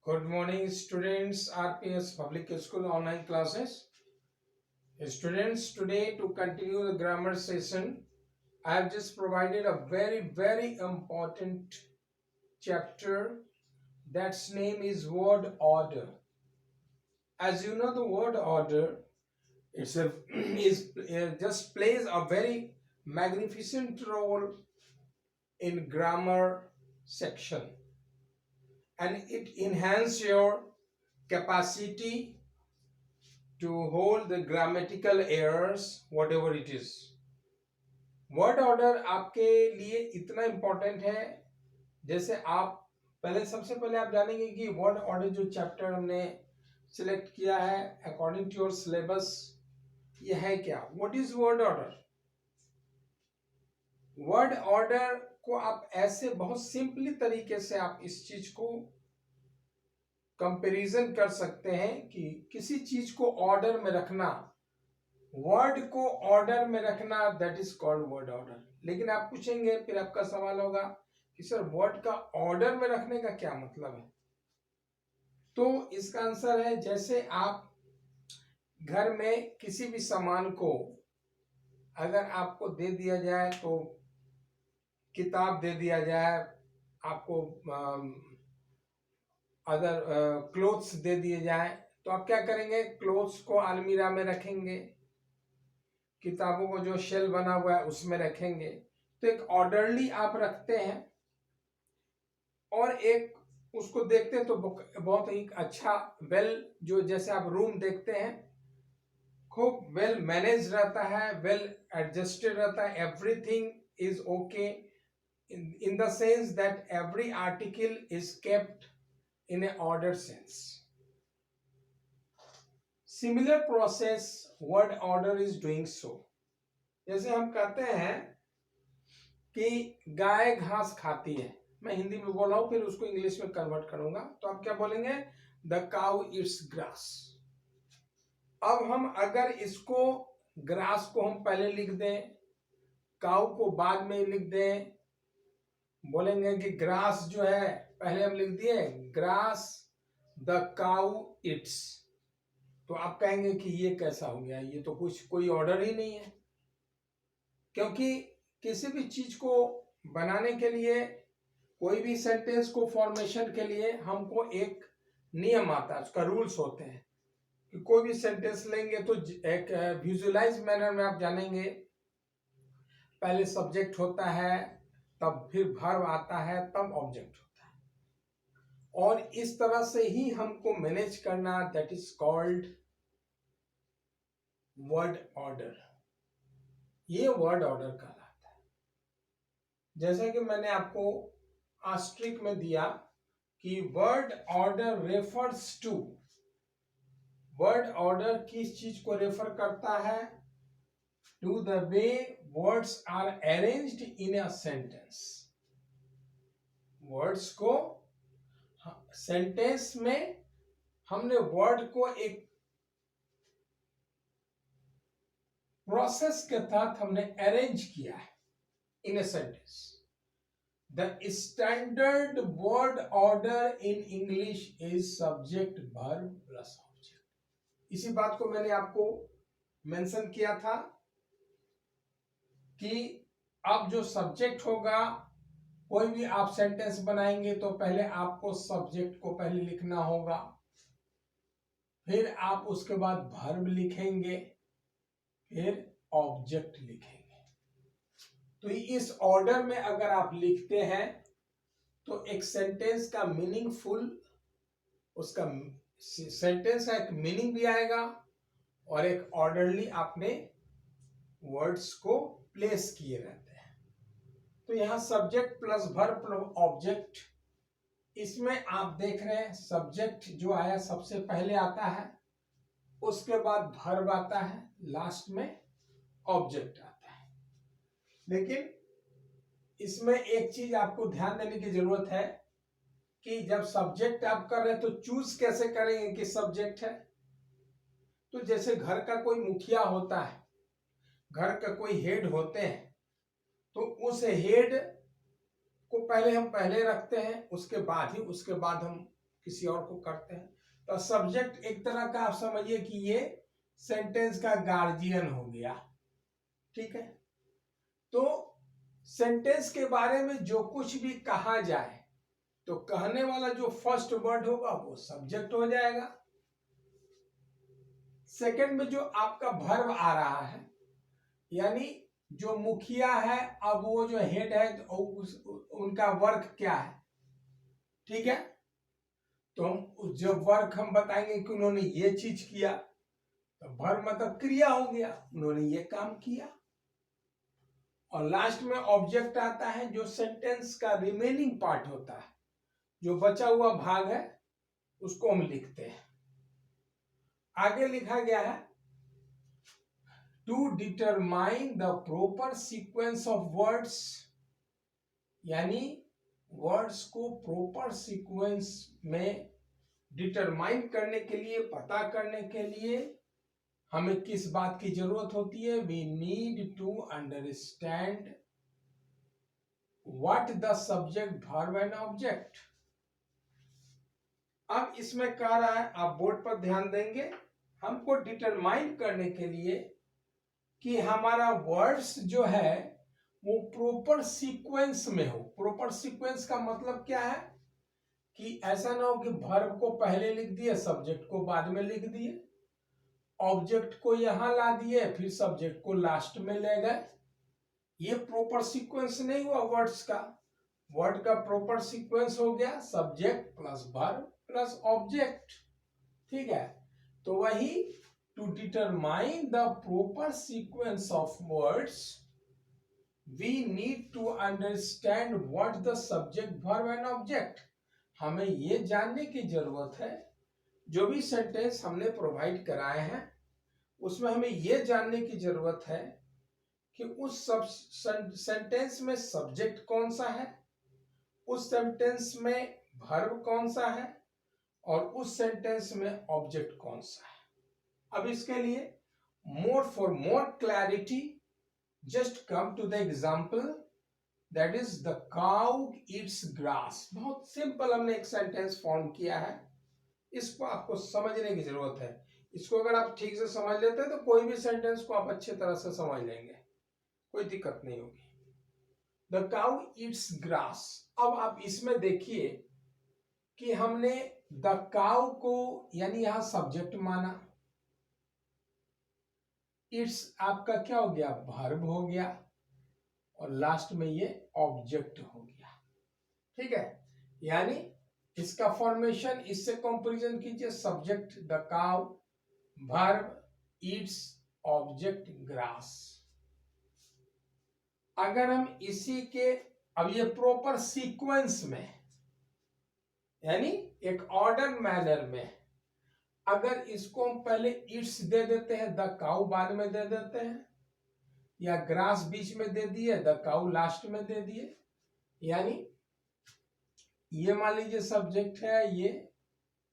Good morning, students. RPS Public School online classes. Students, today to continue the grammar session, I have just provided a very important chapter. That's name is word order. As you know, the word order it's a is just plays a very magnificent role in grammar section, and it enhances your capacity to hold the grammatical errors whatever it is. Word order आपके लिए इतना important है, जैसे आप सबसे पहले आप जानेंगे कि वर्ड ऑर्डर जो चैप्टर हमने सिलेक्ट किया है अकॉर्डिंग टू योर सिलेबस, ये है क्या? What is word order? Word order को आप ऐसे बहुत सिंपली तरीके से आप इस चीज को कंपैरिजन कर सकते हैं कि किसी चीज को ऑर्डर में रखना, वर्ड को ऑर्डर में रखना, that is called word order. लेकिन आप पूछेंगे, फिर आपका सवाल होगा कि सर वर्ड का ऑर्डर में रखने का क्या मतलब है? तो इसका आंसर है, जैसे आप घर में किसी भी सामान को अगर आपको दे दिया जाए, तो किताब दे दिया जाए आपको, अगर क्लोथ्स दे दिए जाए, तो आप क्या करेंगे? क्लोथ्स को अलमीरा में रखेंगे, किताबों को जो शेल बना हुआ है उसमें रखेंगे। तो एक ऑर्डरली आप रखते हैं, और एक उसको देखते हैं तो बहुत ही अच्छा जो जैसे आप रूम देखते हैं, खूब वेल मैनेज रहता है, वेल एडजस्टेड रहता है, everything is okay in the sense that every article is kept in a order sense. Similar process word order is doing so. जैसे हम कहते हैं कि गाय घास खाती है, मैं हिंदी में बोल रहा हूं, फिर उसको इंग्लिश में कन्वर्ट करूंगा, तो आप क्या बोलेंगे? The cow it's grass. अब हम अगर इसको ग्रास को हम पहले लिख दें, काउ को बाद में लिख दें, बोलेंगे कि ग्रास जो है पहले हम लिख दिए, ग्रास द काउ इट्स, तो आप कहेंगे कि ये कैसा हो गया? ये तो कोई ऑर्डर ही नहीं है। क्योंकि किसी भी चीज को बनाने के लिए, कोई भी सेंटेंस को फॉर्मेशन के लिए हमको एक नियम आता है, उसका रूल्स होते हैं कि कोई भी सेंटेंस लेंगे तो एक विजुअलाइज मैनर में आप जानेंगे, पहले सब्जेक्ट होता है, तब फिर वर्ब आता है, तब ऑब्जेक्ट होता है, और इस तरह से ही हमको मैनेज करना, that is called word order. ये वर्ड ऑर्डर कहलाता है। जैसा कि मैंने आपको आस्ट्रिक में दिया कि word order refers to, word order किस चीज को रेफर करता है? To the way words are arranged in a sentence. Words को सेंटेंस में हमने वर्ड को एक प्रोसेस के तहत हमने अरेंज किया है in a sentence. The standard word order in English is subject verb plus object. इसी बात को मैंने आपको मेंशन किया था कि अब जो सब्जेक्ट होगा, कोई भी आप सेंटेंस बनाएंगे तो पहले आपको सब्जेक्ट को पहले लिखना होगा, फिर आप उसके बाद वर्ब लिखेंगे, फिर ऑब्जेक्ट लिखेंगे। तो इस ऑर्डर में अगर आप लिखते हैं तो एक सेंटेंस का मीनिंगफुल, उसका सेंटेंस का एक मीनिंग भी आएगा, और एक ऑर्डरली आपने वर्ड्स को प्लेस किए रहते हैं। तो यहां subject plus verb plus object, इसमें आप देख रहे हैं सब्जेक्ट जो आया सबसे पहले आता है, उसके बाद वर्ब आता है, लास्ट में ऑब्जेक्ट आता है। लेकिन इसमें एक चीज आपको ध्यान देने की जरूरत है कि जब सब्जेक्ट आप कर रहे हैं तो चूज कैसे करेंगे कि सब्जेक्ट है? तो जैसे घर का कोई मुखिया होता है, घर का कोई हेड होते हैं, तो उस हेड को पहले हम पहले रखते हैं, उसके बाद हम किसी और को करते हैं। तो सब्जेक्ट एक तरह का आप समझिए कि ये सेंटेंस का गार्जियन हो गया, ठीक है। तो सेंटेंस के बारे में जो कुछ भी कहा जाए तो कहने वाला जो फर्स्ट वर्ड होगा वो सब्जेक्ट हो जाएगा। सेकंड में जो आपका वर्ब आ रहा है, यानी जो मुखिया है, अब वो जो हेड है तो उनका वर्क क्या है, ठीक है। तो हम जो वर्क हम बताएंगे कि उन्होंने ये चीज किया, तो वर्ब मतलब क्रिया हो गया, उन्होंने ये काम किया। और लास्ट में ऑब्जेक्ट आता है, जो सेंटेंस का रिमेनिंग पार्ट होता है, जो बचा हुआ भाग है उसको हम लिखते हैं। आगे लिखा गया है to determine the proper sequence of words, यानी वर्ड्स को प्रॉपर सीक्वेंस में डिटरमाइन करने के लिए, पता करने के लिए हमें किस बात की जरूरत होती है? We need to understand what the subject, verb and object. अब इसमें कह रहा है, आप बोर्ड पर ध्यान देंगे, हमको डिटरमाइन करने के लिए कि हमारा वर्ड्स जो है वो प्रॉपर सीक्वेंस में हो। प्रॉपर सीक्वेंस का मतलब क्या है कि ऐसा ना हो कि वर्ब को पहले लिख दिए, सब्जेक्ट को बाद में लिख दिए, ऑब्जेक्ट को यहां ला दिए, फिर सब्जेक्ट को लास्ट में ले गए। ये प्रॉपर सीक्वेंस नहीं हुआ वर्ड्स का। वर्ड का प्रॉपर सीक्वेंस हो गया subject plus verb plus object, ठीक है। तो वही to determine the proper sequence of words we need to understand what the subject, verb and object. हमें ये जानने की जरूरत है, जो भी सेंटेंस हमने प्रोवाइड कराए हैं उसमें हमें ये जानने की जरूरत है कि उस सब सेंटेंस में सब्जेक्ट कौन सा है, उस सेंटेंस में वर्ब कौन सा है और उस सेंटेंस में ऑब्जेक्ट कौन सा है। अब इसके लिए for more clarity just come to the example, that is the cow eats grass. बहुत सिंपल हमने एक सेंटेंस फॉर्म किया है, इसको आपको समझने की जरूरत है। इसको अगर आप ठीक से समझ लेते हैं तो कोई भी सेंटेंस को आप अच्छी तरह से समझ लेंगे, कोई दिक्कत नहीं होगी। The cow eats grass. अब आप इसमें देखिए कि हमने द काउ को यानी यहां सब्जेक्ट माना, इट्स आपका क्या हो गया, वर्ब हो गया, और लास्ट में ये ऑब्जेक्ट हो गया, ठीक है। यानी इसका फॉर्मेशन इससे कंपैरिजन कीजिए, subject the cow, verb Yeats, object grass. अगर हम इसी के, अब ये प्रॉपर सीक्वेंस में यानी एक ऑर्डर मैनर में, अगर इसको हम पहले इट्स दे देते हैं, द काउ बाद में दे देते हैं, या ग्रास बीच में दे दिए, द काउ लास्ट में दे दिए, यानी ये मान लीजिए सब्जेक्ट है, ये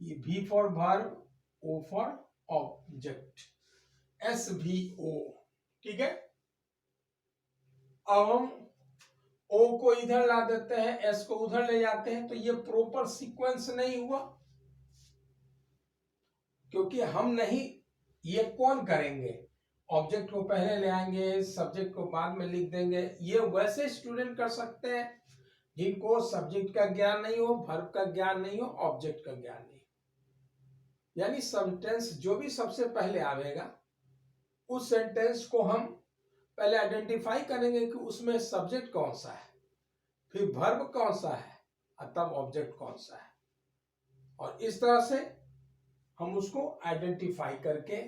V for verb, O for object, SVO, ठीक है। अब हम O को इधर ला देते हैं, S को उधर ले जाते हैं, तो ये प्रॉपर सीक्वेंस नहीं हुआ, क्योंकि हम नहीं, ये कौन करेंगे, ऑब्जेक्ट को पहले ले आएंगे, सब्जेक्ट को बाद में लिख देंगे। ये वैसे स्टूडेंट कर सकते हैं जिनको सब्जेक्ट का ज्ञान नहीं हो, वर्ब का ज्ञान नहीं हो, ऑब्जेक्ट का ज्ञान नहीं हो। यानी सेंटेंस जो भी सबसे पहले आवेगा उस सेंटेंस को हम पहले आइडेंटिफाई करेंगे कि उसमें सब्जेक्ट कौन सा है, फिर वर्ब कौन सा है, और तब ऑब्जेक्ट कौन सा है। और इस तरह से हम उसको आइडेंटिफाई करके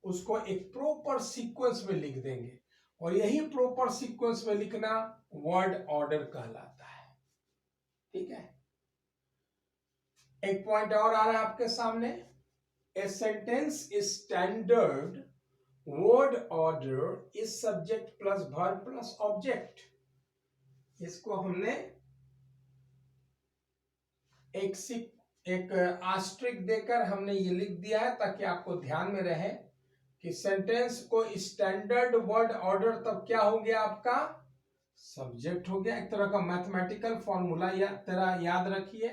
उसको एक प्रॉपर सीक्वेंस में लिख देंगे, और यही प्रॉपर सीक्वेंस में लिखना वर्ड ऑर्डर कहलाता है, ठीक है। एक पॉइंट और आ रहा है आपके सामने, a sentence is standard word order is subject plus verb plus object. इसको हमने एक आस्ट्रिक देकर हमने ये लिख दिया है ताकि आपको ध्यान में रहे कि सेंटेंस को स्टैंडर्ड वर्ड ऑर्डर तब क्या हो गया, आपका सब्जेक्ट हो गया। एक तरह का मैथमेटिकल फॉर्मूला तरह याद रखिए,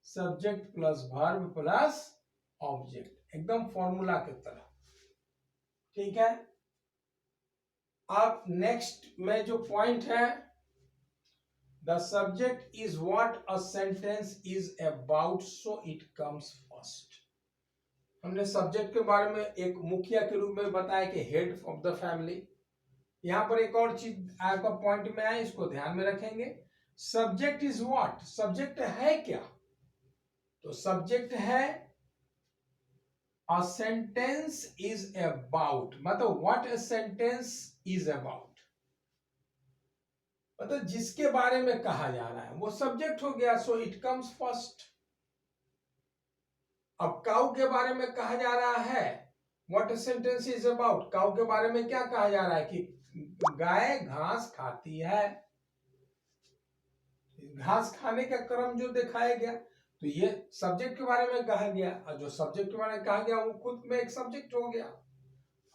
subject plus verb plus object, एकदम फॉर्मूला की तरह। ठीक है, अब नेक्स्ट में जो पॉइंट है, the subject is what a sentence is about so it comes first. हमने सब्जेक्ट के बारे में एक मुखिया के रूप में बताया कि हेड ऑफ द फैमिली। यहां पर एक और चीज आपका पॉइंट में आए, इसको ध्यान में रखेंगे। सब्जेक्ट इज व्हाट, सब्जेक्ट है क्या? तो सब्जेक्ट है अ सेंटेंस इज अबाउट, मतलब what a sentence is about, मतलब जिसके बारे में कहा जा रहा है वो सब्जेक्ट हो गया, सो इट कम्स फर्स्ट। अब काऊ के बारे में कहा जा रहा है, what a sentence is about, cow के बारे में क्या कहा जा रहा है कि गाय घास खाती है, घास खाने का क्रम जो दिखाया गया, तो ये सब्जेक्ट के बारे में कहा गया, और जो सब्जेक्ट के बारे में कहा गया वो खुद में एक सब्जेक्ट हो गया।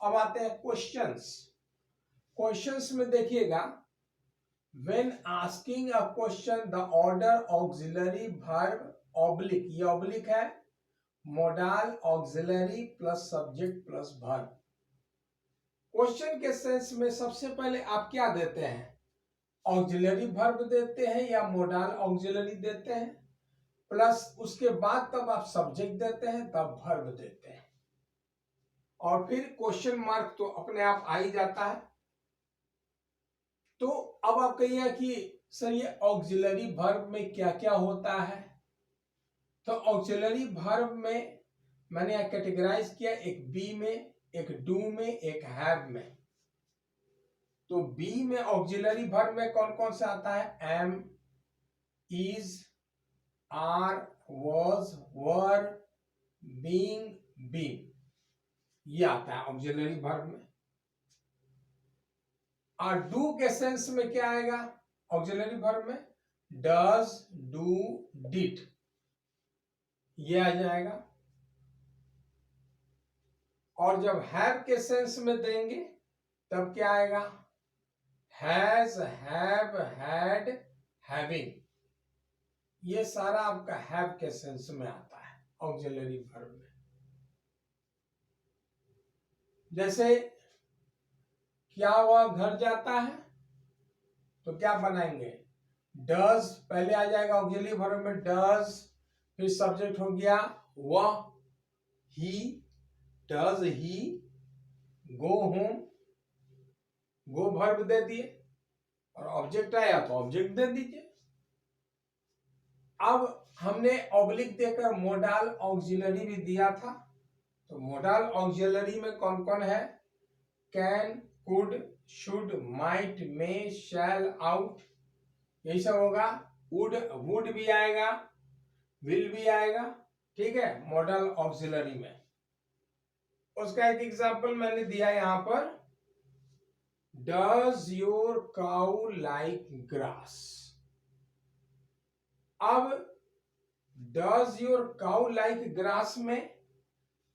अब आते हैं क्वेश्चंस। क्वेश्चंस में देखिएगा, when asking a question the order auxiliary verb oblique, ये oblique है, modal auxiliary plus subject plus verb। Question के सेंस में सबसे पहले आप क्या देते हैं, ऑक्सिलरी वर्ब देते हैं या मोडाल ऑक्सिलरी देते हैं, प्लस उसके बाद तब आप सब्जेक्ट देते हैं, तब वर्ब देते हैं, और फिर क्वेश्चन मार्क तो अपने आप आ ही जाता है। तो अब आप कहिए कि सर ये ऑक्सिलरी वर्ब में क्या क्या होता है, तो ऑक्सिलरी वर्ब में मैंने यहां कैटेगराइज किया, एक बी में, एक डू में, एक हैव में। तो बी में ऑक्सिलरी वर्ब में कौन कौन सा आता है, am, is, are, was, were, being, been, ये आता है ऑक्सिलरी वर्ब में। और डू के सेंस में क्या आएगा ऑक्सिलरी वर्ब में, डज, डू, डिड, ये आ जाएगा। और जब हैव के सेंस में देंगे तब क्या आएगा, हैज, हैव, हैड, हैविंग, ये सारा आपका हैव के सेंस में आता है ऑक्सिलरी वर्ब में। जैसे क्या हुआ, घर जाता है, तो क्या बनाएंगे, डज पहले आ जाएगा ऑक्सिलरी वर्ब में, डज, फिर सब्जेक्ट हो गया वह, he, does he, go home, go verb दे दिए, और ऑब्जेक्ट आया तो ऑब्जेक्ट दे दीजिए। अब हमने ऑब्लिक देकर मोडाल ऑक्सिलरी भी दिया था, तो मोडाल ऑक्सिलरी में कौन कौन है, can, could, should, might, may, shall, ought, यही सब होगा। वुड, वुड भी आएगा, विल भी आएगा, ठीक है, मॉडल ऑक्सिलरी में। उसका एक एग्जांपल मैंने दिया यहां पर, does your cow like grass. अब does your cow like grass में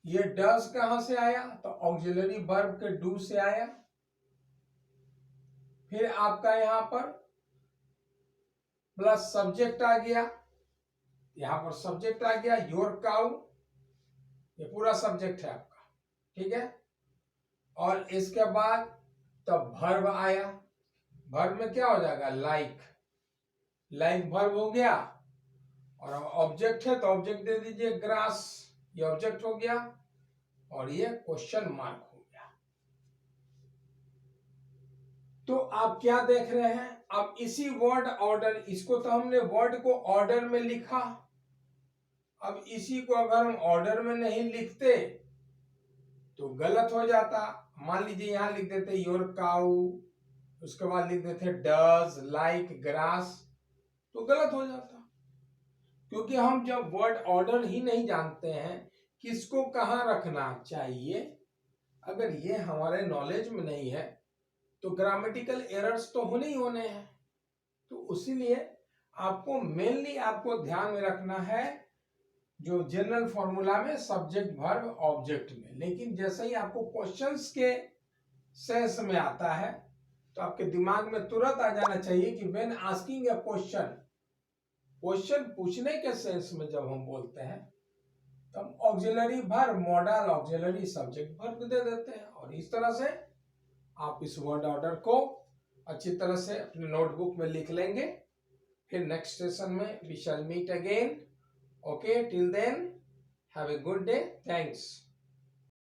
ये डज कहां से आया, तो ऑक्सिलरी वर्ब के डू से आया। फिर आपका यहां पर प्लस सब्जेक्ट आ गया, यहां पर सब्जेक्ट आ गया योर काउ, ये पूरा सब्जेक्ट है आपका, ठीक है। और इसके बाद तब वर्ब आया, वर्ब में क्या हो जाएगा, लाइक, लाइक वर्ब हो गया, और ऑब्जेक्ट है तो ऑब्जेक्ट दे दीजिए ग्रास, ये ऑब्जेक्ट हो गया, और ये क्वेश्चन मार्क हो गया। तो आप क्या देख रहे हैं, अब इसी वर्ड ऑर्डर, इसको तो हमने वर्ड को ऑर्डर में लिखा, अब इसी को अगर हम ऑर्डर में नहीं लिखते तो गलत हो जाता। मान लीजिए यहां लिख देते योर काउ, उसके बाद लिख देते डज लाइक ग्रास, तो गलत हो जाता, क्योंकि हम जब वर्ड ऑर्डर ही नहीं जानते हैं किसको कहां रखना चाहिए, अगर ये हमारे नॉलेज में नहीं है तो ग्रामेटिकल एरर्स तो होने ही होने हैं। तो उसीलिए आपको मेनली आपको ध्यान में रखना है जो जनरल फॉर्मूला में सब्जेक्ट वर्ब ऑब्जेक्ट में, लेकिन जैसे ही आपको क्वेश्चंस के सेंस में आता है तो आपके दिमाग में तुरंत आ जाना चाहिए कि when asking a question question पूछने के सेंस में जब हम बोलते हैं तब auxiliary verb modal auxiliary subject verb दे देते हैं। और इस तरह से आप इस वर्ड ऑर्डर को अच्छी तरह से अपने नोटबुक में लिख लेंगे। फिर नेक्स्ट सेशन में we shall meet again. Okay, till then have a good day, thanks.